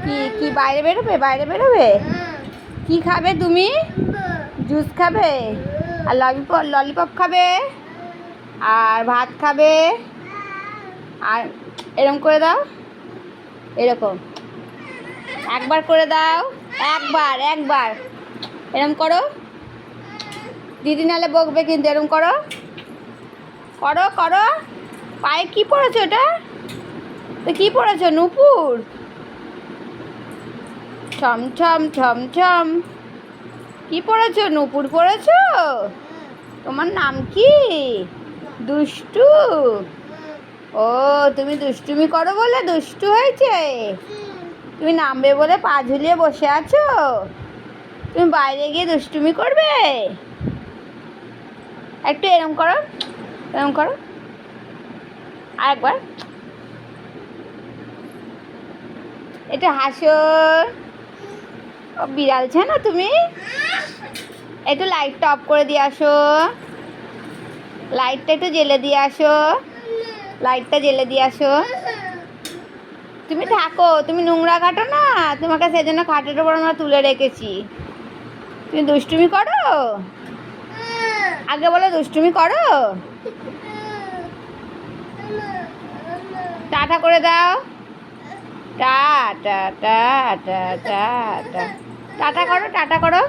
কি কি বাইরে বেরোবে, বাইরে বেরোবে? কি খাবে তুমি? জুস খাবে আর ললিপপ খাবে আর ভাত খাবে আর এরকম করে দাও, এরকম একবার করে দাও, একবার একবার এরকম করো। দিদি নালে বকবে কিন্তু, এরকম করো করো করো। পায়ে কি পড়েছো ওটা? তো কি পড়েছো? নুপুর? ছম ছম ছম ছম। কি পড়েছো? নুপুর পড়েছো? তোমার নাম কি? দুষ্টু? ও, তুমি দুষ্টুমি করো বলে দুষ্টু হয়েছে? তুমি নামবে বলে পা ঝুলিয়ে বসে আছো? তুমি বাইরে গিয়ে দুষ্টুমি করবে? একটু এরম করো, এরম করো আর একবার। এটা হাসো। ও বিড়াল ছানা তুমি? একটু লাইটটা অফ করে দিয়ে আসো, লাইটটা একটু জ্বেলে দিয়ে আসো, লাইটটা জ্বেলে দিয়ে আসো। তুমি থাকো, তুমি নোংরা ঘাটো না, তোমাকে সেজন্য খাটের উপর আমরা তুলে রেখেছি। তুমি দুষ্টুমি করো? আগে বলো দুষ্টুমি করো। টাটা করে দাও। টা টা টা টা টা টা টাটা করো, টাটা করো।